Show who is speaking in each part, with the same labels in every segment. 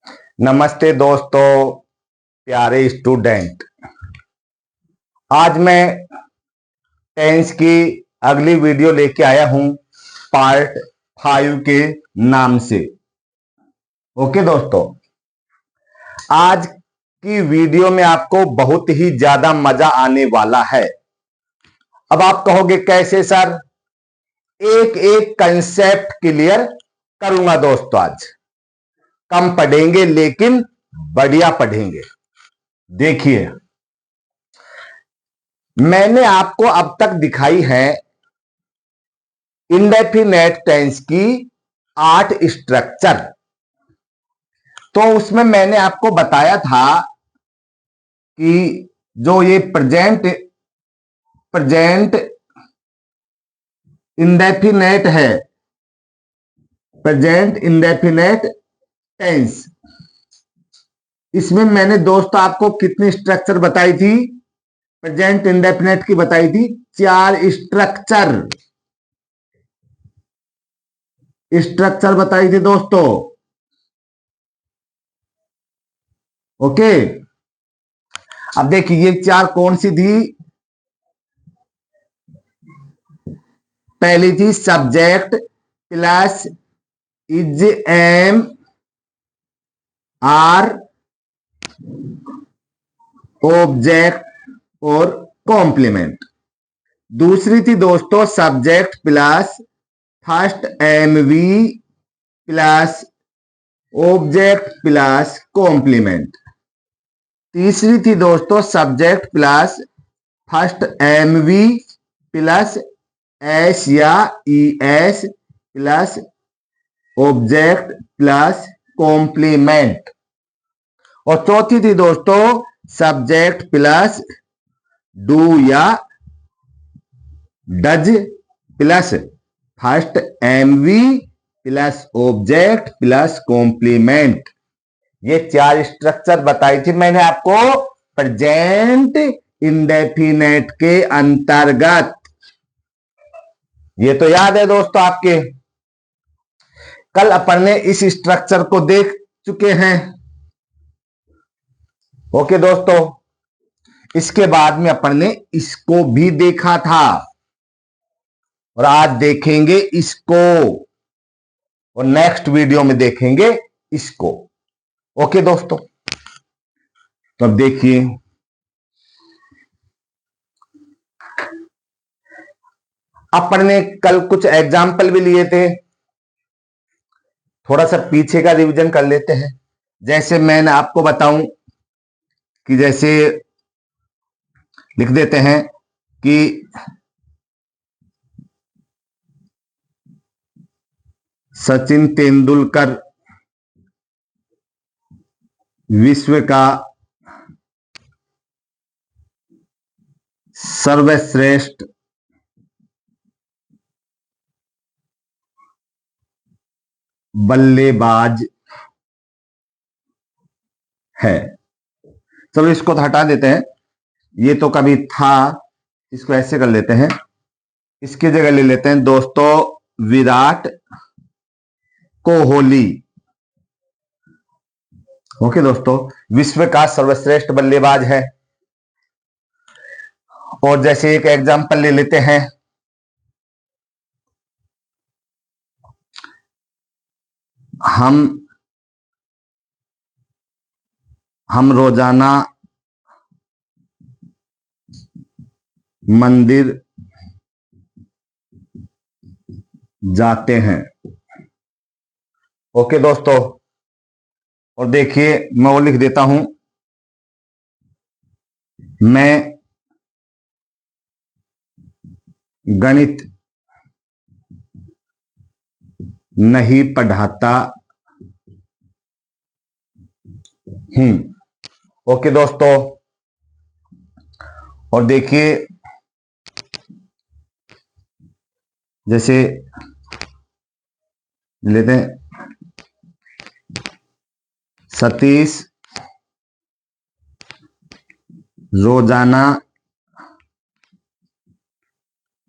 Speaker 1: नमस्ते दोस्तों, प्यारे स्टूडेंट। आज मैं टेंस की अगली वीडियो लेके आया हूं पार्ट 5 के नाम से। ओके दोस्तों, आज की वीडियो में आपको बहुत ही ज्यादा मजा आने वाला है। अब आप कहोगे कैसे सर? एक एक कंसेप्ट क्लियर करूंगा दोस्तों। आज कम पढ़ेंगे लेकिन बढ़िया पढ़ेंगे। देखिए, मैंने आपको अब तक दिखाई है इंडेफिनेट टेंस की 8 स्ट्रक्चर। तो उसमें मैंने आपको बताया था कि जो ये प्रेजेंट इंडेफिनेट है, प्रेजेंट इंडेफिनेट टेंस, इसमें मैंने दोस्तों आपको कितनी स्ट्रक्चर बताई थी? प्रेजेंट इंडेफिनेट की बताई थी 4 स्ट्रक्चर बताई थी दोस्तों। ओके, अब देखिए ये 4 कौन सी थी? पहली थी subject plus is am are object और कॉम्प्लीमेंट। दूसरी थी दोस्तों subject plus first M V plus object plus complement. तीसरी थी दोस्तों subject plus first M V plus S या E S plus object plus complement. और चौथी थी दोस्तों सब्जेक्ट प्लस डू या does plus first MV plus object plus complement. ये 4 स्ट्रक्चर बताई थी मैंने आपको प्रेजेंट इंडेफिनेट के अंतर्गत। ये तो याद है दोस्तों आपके। कल अपन ने इस स्ट्रक्चर को देख चुके हैं। ओके दोस्तों, इसके बाद में अपन ने इसको भी देखा था और आज देखेंगे इसको और नेक्स्ट वीडियो में देखेंगे इसको। ओके दोस्तों, तो अब देखिए, अपन ने कल कुछ एग्जाम्पल भी लिए थे। थोड़ा सा पीछे का रिवीजन कर लेते हैं। जैसे मैंने आपको बताऊं कि जैसे लिख देते हैं कि सचिन तेंदुलकर विश्व का सर्वश्रेष्ठ बल्लेबाज है। चलो इसको तो हटा देते हैं, ये तो कभी था, इसको ऐसे कर लेते हैं। इसकी जगह ले लेते हैं दोस्तों विराट कोहली। ओके दोस्तों, विश्व का सर्वश्रेष्ठ बल्लेबाज है। और जैसे एक एग्जांपल ले लेते हैं, हम रोजाना मंदिर जाते हैं। ओके दोस्तों, और देखिए मैं वो लिख देता हूं, मैं गणित नहीं पढ़ाता हूं। ओके दोस्तों, और देखिए जैसे लेते हैं सतीश रोजाना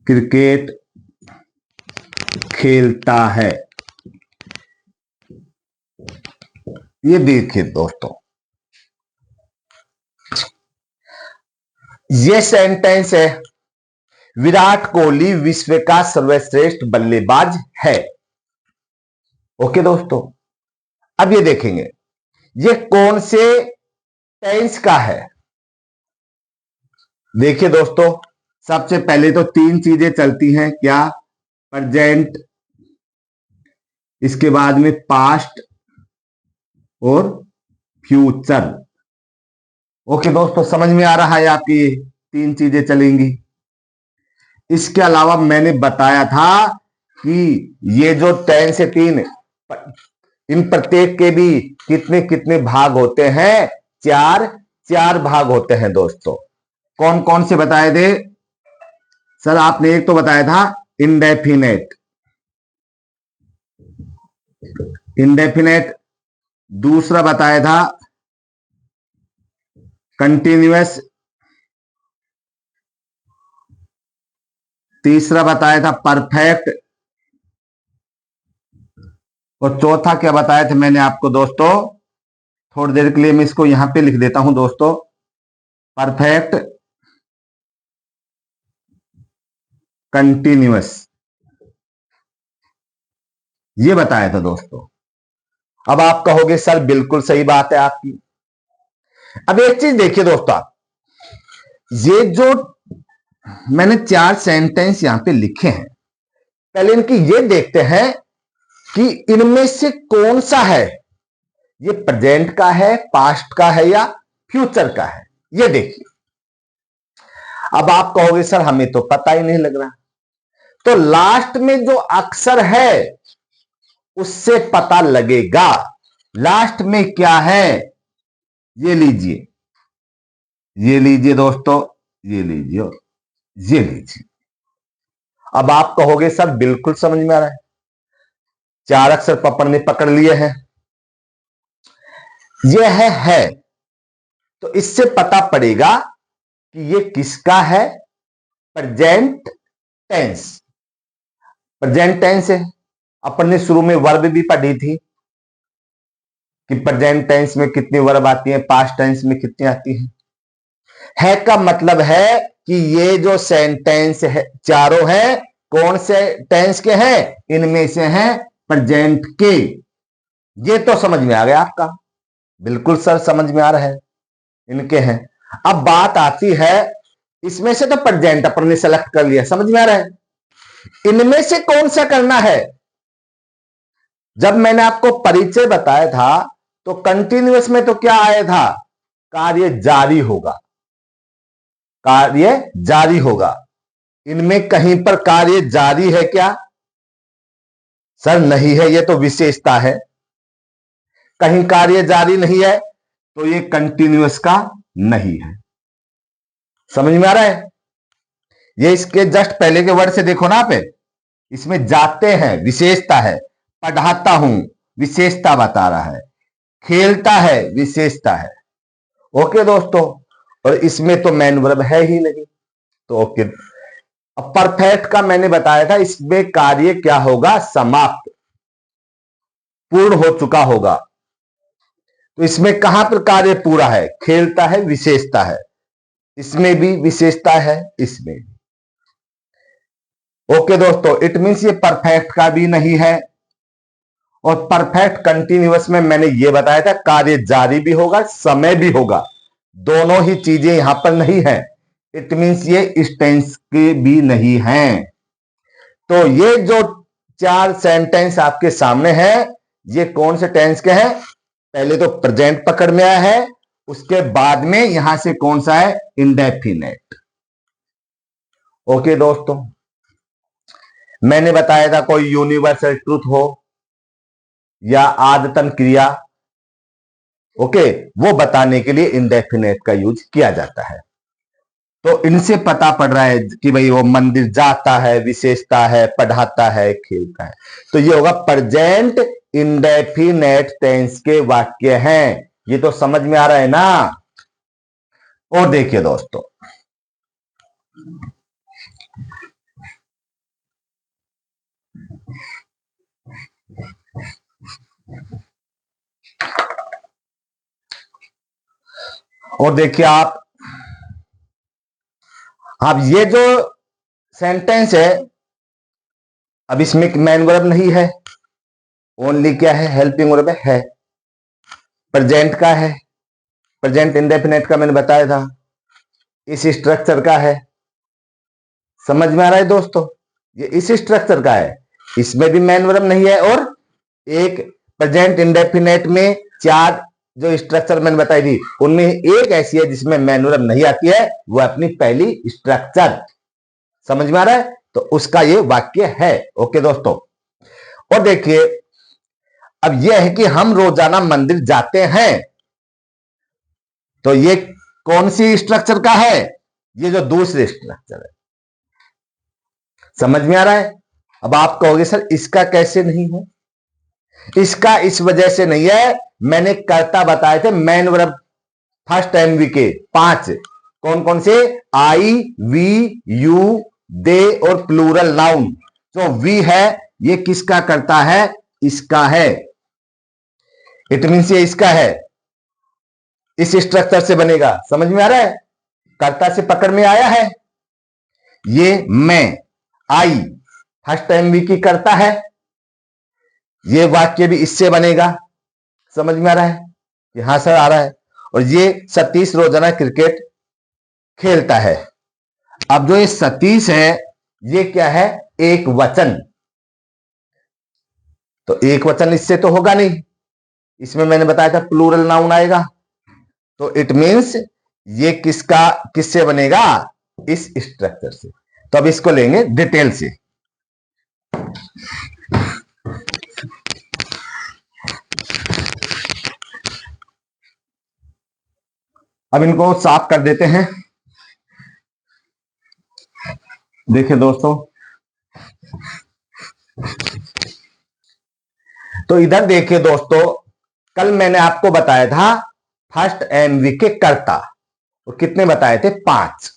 Speaker 1: क्रिकेट खेलता है। ये देखिए दोस्तों, ये सेंटेंस है, विराट कोहली विश्व का सर्वश्रेष्ठ बल्लेबाज है। ओके दोस्तों, अब ये देखेंगे ये कौन से टेंस का है। देखिए दोस्तों, सबसे पहले तो तीन चीजें चलती हैं, क्या? प्रेजेंट, इसके बाद में पास्ट और फ्यूचर। ओके दोस्तों, समझ में आ रहा है आपकी ये तीन चीजें चलेंगी। इसके अलावा मैंने बताया था कि ये जो टेंस है तीन, इन प्रत्येक के भी कितने कितने भाग होते हैं? चार चार भाग होते हैं दोस्तों। कौन कौन से बताए थे सर? आपने एक तो बताया था इंडेफिनेट, इंडेफिनेट, दूसरा बताया था कंटिन्यूअस, तीसरा बताया था परफेक्ट, और चौथा क्या बताया था मैंने आपको दोस्तों? थोड़ी देर के लिए मैं इसको यहां पे लिख देता हूं दोस्तों, परफेक्ट कंटिन्यूअस, ये बताया था दोस्तों। अब आप कहोगे सर बिल्कुल सही बात है आपकी। अब एक चीज देखिए दोस्तों, आप ये जो मैंने चार सेंटेंस यहां पे लिखे हैं, पहले इनकी ये देखते हैं कि इनमें से कौन सा है, ये प्रेजेंट का है, पास्ट का है, या फ्यूचर का है। ये देखिए, अब आप कहोगे सर हमें तो पता ही नहीं लग रहा। तो लास्ट में जो अक्षर है उससे पता लगेगा। लास्ट में क्या है, ये लीजिए, ये लीजिए दोस्तों, ये लीजिए और ये लीजिए। अब आप कहोगे सर बिल्कुल समझ में आ रहा है, चार अक्षर पपड़ ने पकड़ लिए हैं। यह है, तो इससे पता पड़ेगा कि ये किसका है? Present tense. प्रेजेंट टेंस है, अपन ने शुरू में वर्ब भी पढ़ी थी कि प्रेजेंट टेंस में कितनी वर्ब आती है, पास्ट टेंस में कितनी आती है का मतलब है कि ये जो सेंटेंस है चारों हैं, कौन से टेंस के हैं? इनमें से हैं प्रेजेंट के। ये तो समझ में आ गया आपका, बिल्कुल सर समझ में आ रहा है, इनके हैं। अब बात आती है, इसमें से तो प्रेजेंट अपन ने सेलेक्ट कर लिया, समझ में आ रहा है, इनमें से कौन सा करना है? जब मैंने आपको परिचय बताया था तो कंटिन्यूअस में तो क्या आया था? कार्य जारी होगा, कार्य जारी होगा। इनमें कहीं पर कार्य जारी है क्या? सर नहीं है, ये तो विशेषता है। कहीं कार्य जारी नहीं है तो ये कंटिन्यूअस का नहीं है। समझ में आ रहा है? ये इसके जस्ट पहले के वर्ड से देखो ना आप, इसमें जाते हैं विशेषता है, पढ़ाता हूं विशेषता बता रहा है, खेलता है विशेषता है। ओके दोस्तों, और इसमें तो मैन वर्ब है ही नहीं, तो ओके। अब परफेक्ट का मैंने बताया था, इसमें कार्य क्या होगा? समाप्त, पूर्ण हो चुका होगा। तो इसमें कहां पर कार्य पूरा है? खेलता है विशेषता है, इसमें भी विशेषता है, इसमें भी। ओके दोस्तों, इट मींस ये परफेक्ट का भी नहीं है। और परफेक्ट कंटिन्यूअस में मैंने ये बताया था कार्य जारी भी होगा, समय भी होगा, दोनों ही चीजें यहां पर नहीं है। इट मींस ये इस टेंस के भी नहीं है। तो ये जो चार सेंटेंस आपके सामने हैं, ये कौन से टेंस के हैं? पहले तो प्रेजेंट पकड़ में आया है, उसके बाद में यहां से कौन सा है? इंडेफिनेट। ओके दोस्तों, मैंने बताया था कोई यूनिवर्सल ट्रूथ हो या आदतन क्रिया, ओके, वो बताने के लिए इंडेफिनेट का यूज किया जाता है। तो इनसे पता पड़ रहा है कि भाई वो मंदिर जाता है विशेषता है, पढ़ाता है, खेलता है। तो ये होगा प्रेजेंट इंडेफिनेट टेंस के वाक्य हैं। ये तो समझ में आ रहा है ना? और देखिए दोस्तों, और देखिए आप ये जो सेंटेंस है, अब इसमें मैन वर्ब नहीं है, ओनली क्या है, हेल्पिंग वर्ब है। प्रेजेंट का है, प्रेजेंट इंडेफिनेट का मैंने बताया था, इस स्ट्रक्चर का है। समझ में आ रहा है दोस्तों? ये इस स्ट्रक्चर का है, इसमें भी मैन वर्ब नहीं है, और एक प्रेजेंट इंडेफिनेट में 4 जो स्ट्रक्चर मैंने बताई थी, उनमें एक ऐसी है जिसमें मैन वर्ब नहीं आती है, वो अपनी पहली स्ट्रक्चर। समझ में आ रहा है? तो उसका ये वाक्य है। ओके दोस्तों, और देखिए अब यह है कि हम रोजाना मंदिर जाते हैं, तो ये कौन सी स्ट्रक्चर का है? ये जो दूसरी स्ट्रक्चर है। समझ में आ रहा है? अब आप कहोगे सर इसका कैसे नहीं है? इसका इस वजह से नहीं है, मैंने कर्ता बताए थे मैन वर्ब फर्स्ट एमवी के 5, कौन कौन से? आई, वी, यू, दे और प्लूरल नाउन। जो वी है ये किसका कर्ता है? इसका है। इट मीन्स ये इसका है, इस स्ट्रक्चर से बनेगा। समझ में आ रहा है? कर्ता से पकड़ में आया है। ये मैं, आई फर्स्ट एमवी की कर्ता है, ये वाक्य भी इससे बनेगा। समझ में आ रहा है? कि हाँ सर आ रहा है। और ये सतीश रोजाना क्रिकेट खेलता है। अब जो ये सतीश है ये क्या है? एक वचन। तो एक वचन इससे तो होगा नहीं, इसमें मैंने बताया था प्लूरल नाउन आएगा। तो इट मीन्स ये किससे बनेगा? इस स्ट्रक्चर से। तो अब इसको लेंगे डिटेल से। अब इनको साफ कर देते हैं। देखिए दोस्तों, तो इधर देखिए दोस्तों, कल मैंने आपको बताया था फर्स्ट एमवी के कर्ता, और कितने बताए थे? 5।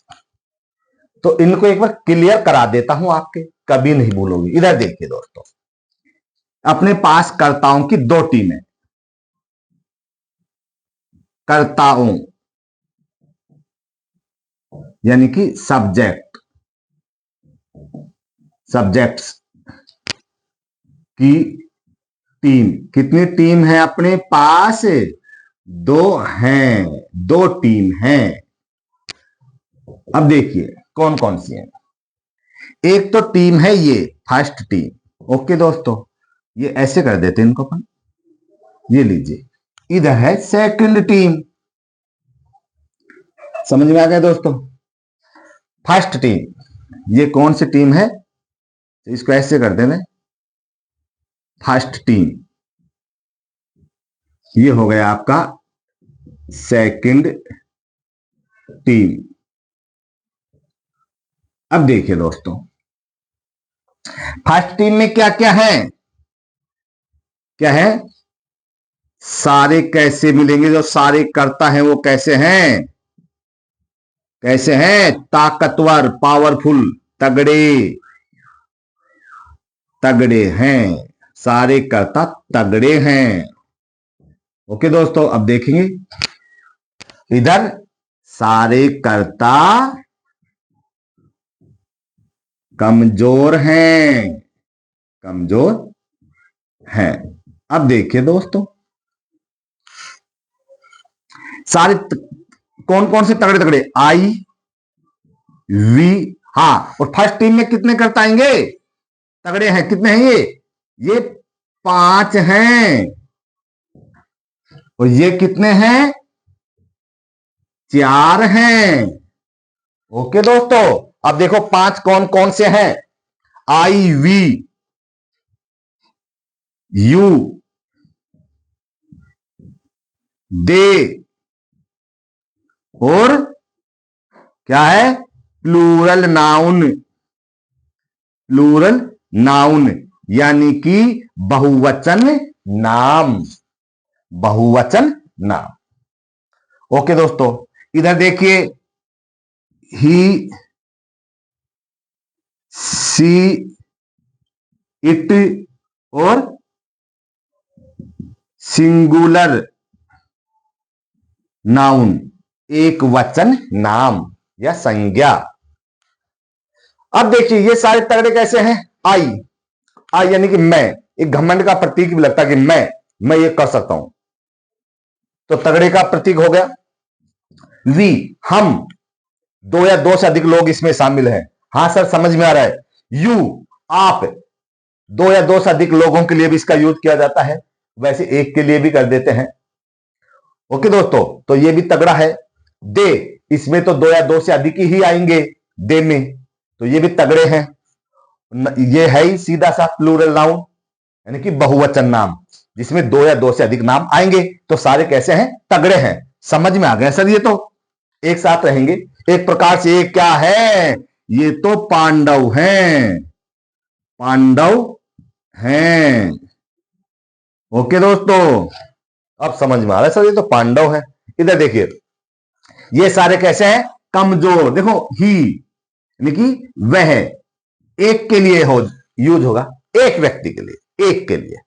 Speaker 1: तो इनको एक बार क्लियर करा देता हूं, आपके कभी नहीं भूलोगे। इधर देखिए दोस्तों, अपने पास कर्ताओं की 2 टीमें, कर्ताओं यानी कि सब्जेक्ट्स की टीम। कितनी टीम है अपने पास? 2 हैं, 2 टीम हैं। अब देखिए कौन कौन सी है। एक तो टीम है ये फर्स्ट टीम। ओके दोस्तों, ये ऐसे कर देते हैं इनको अपन। ये लीजिए, इधर है सेकंड टीम। समझ में आ गया दोस्तों? फर्स्ट टीम ये कौन सी टीम है? तो इसको ऐसे कर देना, फर्स्ट टीम। ये हो गया आपका सेकंड टीम। अब देखिए दोस्तों, फर्स्ट टीम में क्या क्या है? क्या है? सारे कैसे मिलेंगे? जो सारे करता है वो कैसे हैं? कैसे हैं? ताकतवर, पावरफुल, तगड़े, तगड़े हैं। सारे कर्ता तगड़े हैं। ओके दोस्तों, अब देखेंगे इधर सारे कर्ता कमजोर हैं, कमजोर हैं। अब देखिए दोस्तों, सारे कौन कौन से तगड़े तगड़े? आई, वी, हाँ। और फर्स्ट टीम में कितने कर्ता आएंगे? तगड़े हैं। कितने हैं ये 5 हैं। और ये कितने हैं? 4 हैं। ओके दोस्तों, अब देखो 5 कौन कौन से हैं? आई, वी, यू, दे, और क्या है? Plural noun. प्लूरल नाउन यानी कि बहुवचन नाम, बहुवचन नाम। ओके दोस्तों, इधर देखिए, ही, सी, इट और सिंगुलर नाउन। एक वचन नाम या संज्ञा। अब देखिए ये सारे तगड़े कैसे हैं। आई, आई यानी कि मैं, एक घमंड का प्रतीक भी लगता है कि मैं ये कर सकता हूं, तो तगड़े का प्रतीक हो गया। वी, हम, दो या दो से अधिक लोग इसमें शामिल हैं। हां सर समझ में आ रहा है। यू, आप, दो या दो से अधिक लोगों के लिए भी इसका यूज किया जाता है, वैसे एक के लिए भी कर देते हैं। ओके दोस्तों, तो ये भी तगड़ा है। दे, इसमें तो दो या दो से अधिक ही आएंगे दे में, तो ये भी तगड़े हैं। ये है ही सीधा सा प्लूरल नाउन यानी कि बहुवचन नाम, जिसमें दो या दो से अधिक नाम आएंगे, तो सारे कैसे हैं, तगड़े हैं। समझ में आ गया सर, ये तो एक साथ रहेंगे एक प्रकार से। ये क्या है, ये तो पांडव हैं, पांडव हैं। ओके दोस्तों, अब समझ में आ रहा है सर, ये तो पांडव है। इधर देखिए ये सारे कैसे हैं, कमजोर। देखो ही यानी कि वह, एक के लिए हो यूज होगा, एक व्यक्ति के लिए, एक के लिए,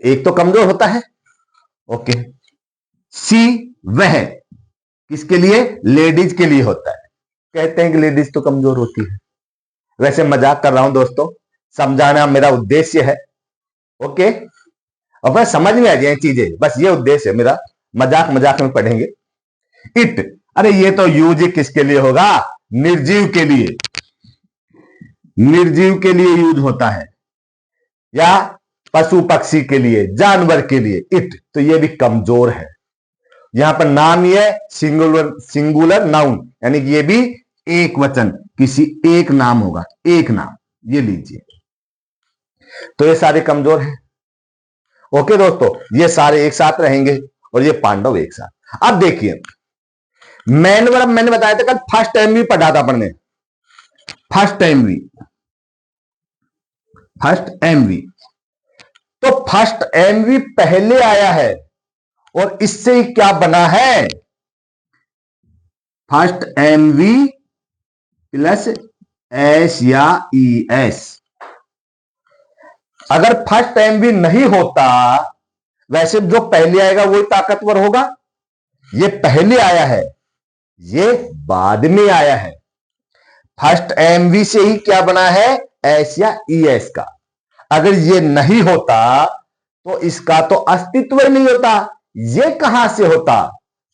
Speaker 1: एक तो कमजोर होता है। ओके, सी, वह, किसके लिए, लेडीज के लिए होता है। कहते हैं कि लेडीज तो कमजोर होती है, वैसे मजाक कर रहा हूं दोस्तों, समझाना मेरा उद्देश्य है। ओके, अब समझ में आ जाए चीजें, बस ये उद्देश्य है मेरा, मजाक मजाक में पढ़ेंगे। इट, अरे ये तो यूज किसके लिए होगा, निर्जीव के लिए, निर्जीव के लिए यूज होता है, या पशु पक्षी के लिए, जानवर के लिए। इट, तो ये भी कमजोर है। यहां पर नाम ये सिंगुलर नाउन यानी कि ये भी एक वचन, किसी एक नाम होगा, एक नाम, ये लीजिए। तो ये सारे कमजोर हैं। ओके दोस्तों, ये सारे एक साथ रहेंगे और ये पांडव एक साथ। अब देखिए मैंने बताया था कल, फर्स्ट टाइम भी पढ़ा था अपन ने, फर्स्ट टाइम भी, फर्स्ट एमवी। तो फर्स्ट एमवी पहले आया है और इससे क्या बना है, फर्स्ट एमवी प्लस एस या ई एस। अगर फर्स्ट एमवी नहीं होता, वैसे जो पहले आएगा वही ताकतवर होगा, ये पहले आया है, ये बाद में आया है। फर्स्ट एमवी से ही क्या बना है, एस या ई एस का। अगर ये नहीं होता तो इसका तो अस्तित्व ही नहीं होता, ये कहां से होता।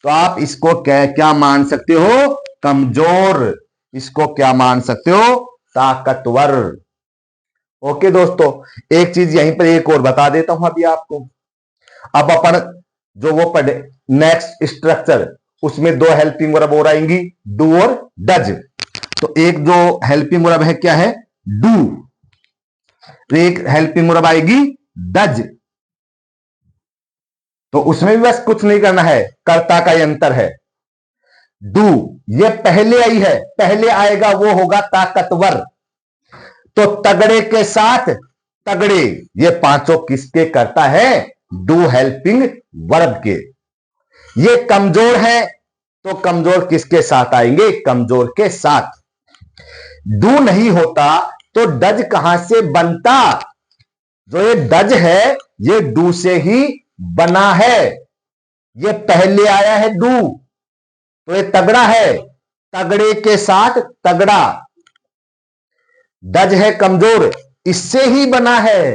Speaker 1: तो आप इसको क्या मान सकते हो, कमजोर। इसको क्या मान सकते हो, ताकतवर। ओके दोस्तों, एक चीज यहीं पर एक और बता देता हूं अभी आपको। अब अपन जो वो पढ़े नेक्स्ट स्ट्रक्चर, उसमें दो हेल्पिंग वर्ब और आएंगी, डू और डज। तो एक जो हेल्पिंग वर्ब है क्या है, डू, तो एक हेल्पिंग वर्ब आएगी डज। तो उसमें भी बस कुछ नहीं करना है, कर्ता का यंत्र है। डू ये पहले आई है, पहले आएगा वो होगा ताकतवर। तो तगड़े के साथ तगड़े, ये पांचों किसके करता है, डू हेल्पिंग वर्ब के। ये कमजोर है तो कमजोर किसके साथ आएंगे, कमजोर के साथ। डू नहीं होता तो डज कहां से बनता, जो ये डज है ये डू से ही बना है। ये पहले आया है डू, तो ये तगड़ा है, तगड़े के साथ तगड़ा। डज है कमजोर, इससे ही बना है,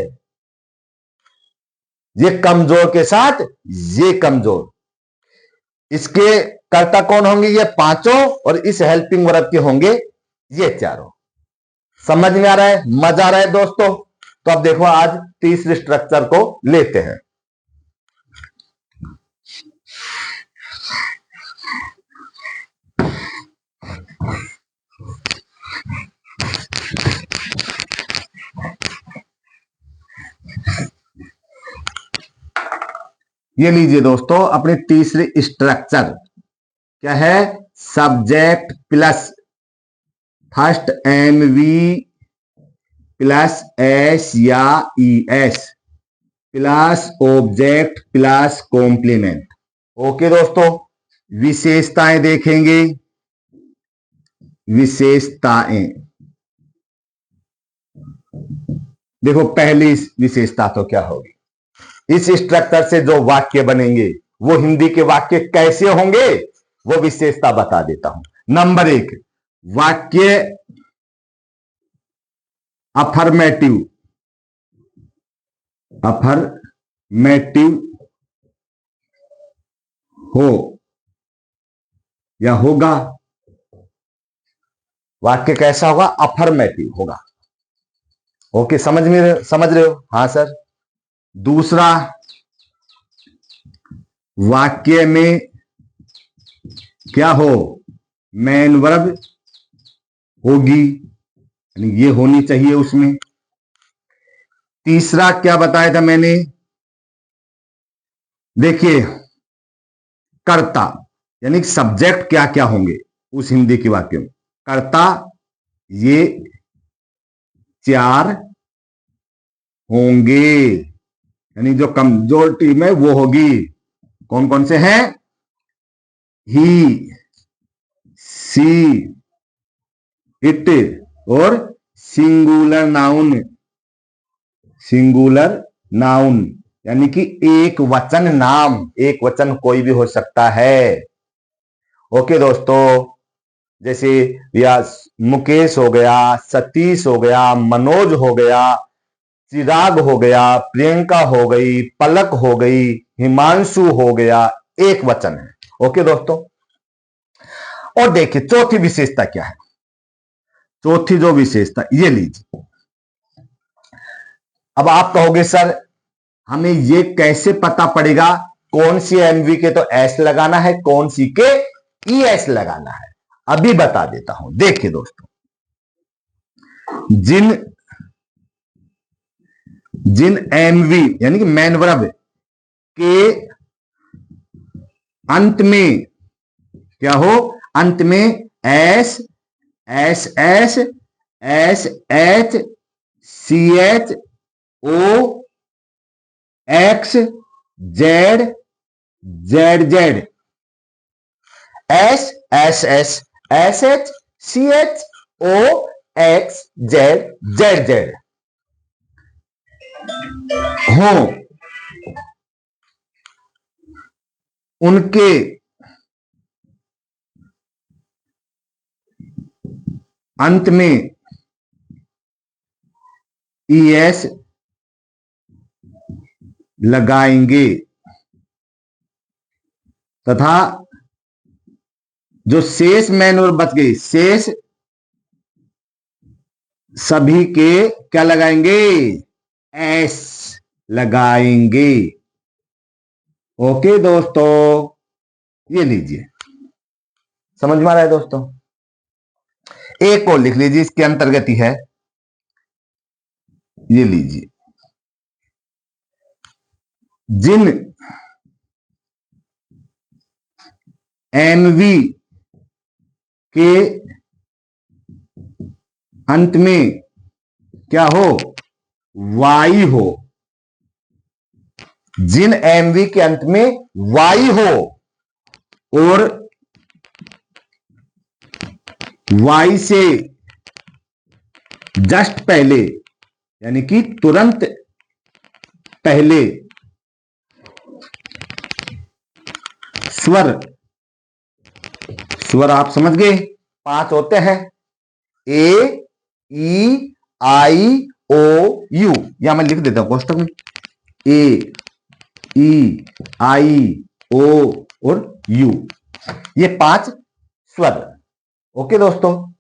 Speaker 1: ये कमजोर के साथ ये कमजोर। इसके कर्ता कौन होंगे, ये पांचों, और इस हेल्पिंग वर्ब के होंगे ये चारों। समझ में आ रहा है, मजा आ रहा है दोस्तों। तो अब देखो आज तीसरे स्ट्रक्चर को लेते हैं। ये लीजिए दोस्तों अपने तीसरे स्ट्रक्चर क्या है, subject plus first M V plus S या E S plus object plus complement. Okay दोस्तों, विशेषताएं देखेंगे। विशेषताएं देखो, पहली विशेषता तो क्या होगी, इस स्ट्रक्चर से जो वाक्य बनेंगे वो हिंदी के वाक्य कैसे होंगे, वो विशेषता बता देता हूं। नंबर 1, वाक्य अफर्मेटिव हो या होगा। वाक्य कैसा होगा? अफर्मेटिव होगा। ओके, समझ रहे हो? हाँ सर। दूसरा, वाक्य में क्या हो? मेन वर्ब होगी, यानी ये होनी चाहिए उसमें। तीसरा क्या बताया था मैंने? देखिए, कर्ता यानी सब्जेक्ट क्या क्या होंगे उस हिंदी के वाक्य में। कर्ता ये 4 होंगे, यानी जो कमजोरिटी में वो होगी। कौन कौन से हैं? ही, सी, इट और सिंगुलर नाउन यानी कि एक वचन नाम। एक वचन कोई भी हो सकता है। ओके दोस्तों, जैसे या मुकेश हो गया, सतीश हो गया, मनोज हो गया, चिराग हो गया, प्रियंका हो गई, पलक हो गई, हिमांशु हो गया, एक वचन है। ओके दोस्तों, और देखिए चौथी विशेषता क्या है। चौथी जो विशेषता, ये लीजिए। अब आप कहोगे सर हमें ये कैसे पता पड़ेगा कौन सी एमवी के तो एस लगाना है, कौन सी के ई एस लगाना है? अभी बता देता हूं। देखिए दोस्तों, जिन एमवी यानी कि मैन वर्ब के अंत में क्या हो? अंत में S, S S, S H, C H, O, X, Z, Z Z, S S S, S H, C H, O, X, Z, Z Z हो, उनके अंत में ईएस लगाएंगे तथा जो शेष मैनुअल बच गई, शेष सभी के क्या लगाएंगे? एस लगाएंगे। ओके दोस्तों, ये लीजिए, समझ में आ रहा है दोस्तों? एक और लिख लीजिए, इसके अंतर्गत ही है। ये लीजिए, जिन एमवी के अंत में क्या हो? वाई हो। जिन एमवी के अंत में वाई हो और वाई से जस्ट पहले यानी कि तुरंत पहले स्वर आप समझ गए, 5 होते हैं। ए, ई, आई, ओ, यू। यहां मैं लिख देता हूं कोष्टक में। ए, ई, आई, ओ और यू, ये 5 स्वर। ओके दोस्तों,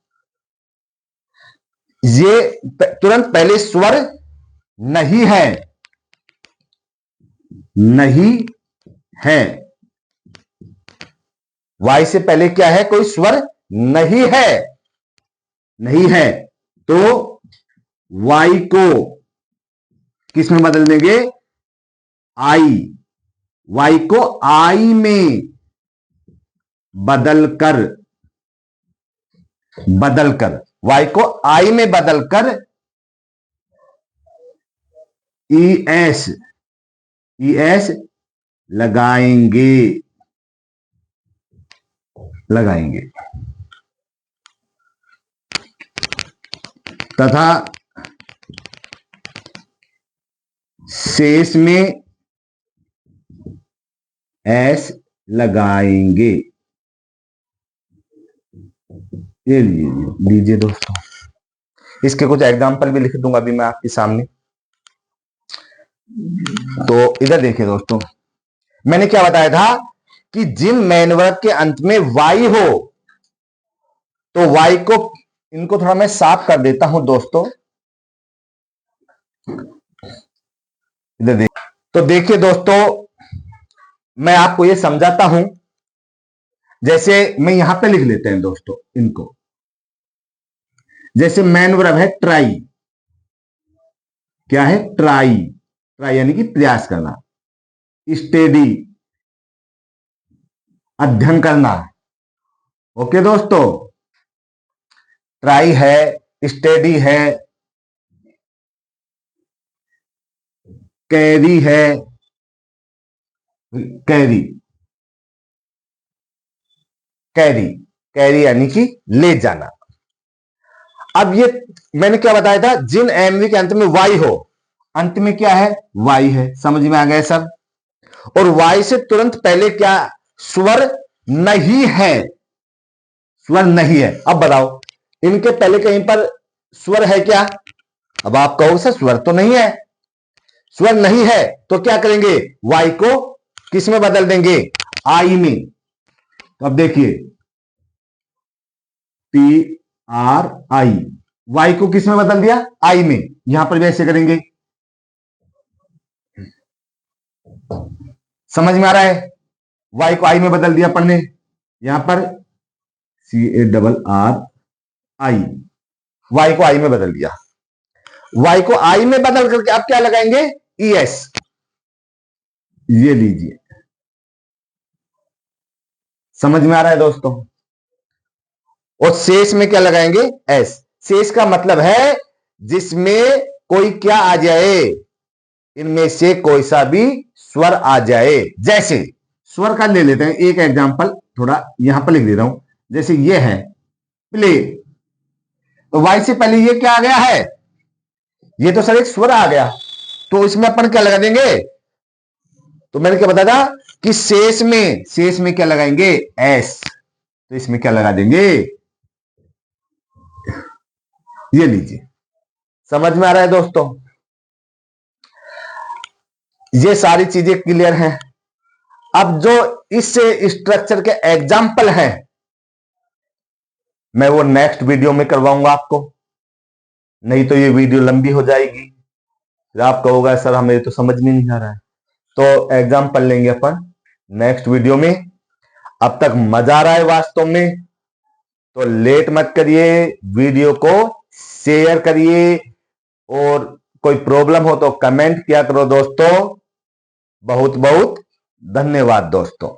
Speaker 1: ये तुरंत पहले स्वर नहीं है, नहीं है। वाई से पहले क्या है? कोई स्वर नहीं है, नहीं है। तो वाई को किस में बदल देंगे? आई। वाई को आई में बदलकर वाई को आई में बदलकर ई एस लगाएंगे तथा शेष में एस लगाएंगे। ये लीजिए दोस्तों, इसके कुछ एग्जाम्पल भी लिख दूंगा अभी मैं आपके सामने। तो इधर देखिए दोस्तों, मैंने क्या बताया था कि जिन मेन वर्ब के अंत में वाई हो, तो वाई को, इनको थोड़ा मैं साफ कर देता हूं दोस्तों। इधर देखिए, तो देखिए दोस्तों, मैं आपको ये समझाता हूं। जैसे मैं यहां पे लिख लेते हैं दोस्तों इनको, जैसे मेन वर्ब है ट्राई। क्या है? ट्राई। ट्राई यानी कि प्रयास करना। स्टडी, अध्ययन करना। ओके दोस्तों, ट्राई है, स्टडी है, कैरी है, कैरी, कैरी, कैरी यानी कि ले जाना। अब ये मैंने क्या बताया था, जिन एमवी के अंत में वाई हो, अंत में क्या है? वाई है। समझ में आ गया सब? और वाई से तुरंत पहले क्या स्वर नहीं है? स्वर नहीं है। अब बताओ, इनके पहले कहीं पर स्वर है क्या? अब आप कहो सर स्वर तो नहीं है। स्वर नहीं है तो क्या करेंगे? वाई को किस में बदल देंगे? आई में। तो अब देखिए, पी आर आई, वाई को किस में बदल दिया? आई में। यहां पर भी ऐसे करेंगे। समझ में आ रहा है? वाई को आई में बदल दिया अपन ने। यहां पर CARRI, वाई को आई में बदल दिया। वाई को आई में बदल करके आप क्या लगाएंगे? ES। ये लीजिए, समझ में आ रहा है दोस्तों? और शेष में क्या लगाएंगे? S। शेष का मतलब है जिसमें कोई क्या आ जाए, इनमें से कोई सा भी स्वर आ जाए। जैसे स्वर का ले लेते हैं एक एग्जांपल, थोड़ा यहां पर लिख दे रहा हूं। जैसे ये है प्ले, तो वाई से पहले ये क्या आ गया है? ये तो सर एक स्वर आ गया, तो इसमें अपन क्या लगा देंगे? तो मैंने क्या बताया था कि शेष में क्या लगाएंगे? एस। तो इसमें क्या लगा देंगे? ये लीजिए, समझ में आ रहा है दोस्तों? ये सारी चीजें क्लियर हैं। अब जो इस स्ट्रक्चर के एग्जाम्पल हैं, मैं वो नेक्स्ट वीडियो में करवाऊंगा आपको, नहीं तो ये वीडियो लंबी हो जाएगी। आप कहोगे सर हमें तो समझ में नहीं आ रहा है। तो एग्जाम्पल लेंगे अपन नेक्स्ट वीडियो में। अब तक मजा आ रहा है वास्तव में, तो लेट मत करिए, वीडियो को शेयर करिए, और कोई प्रॉब्लम हो तो कमेंट किया करो दोस्तों। बहुत बहुत धन्यवाद दोस्तों।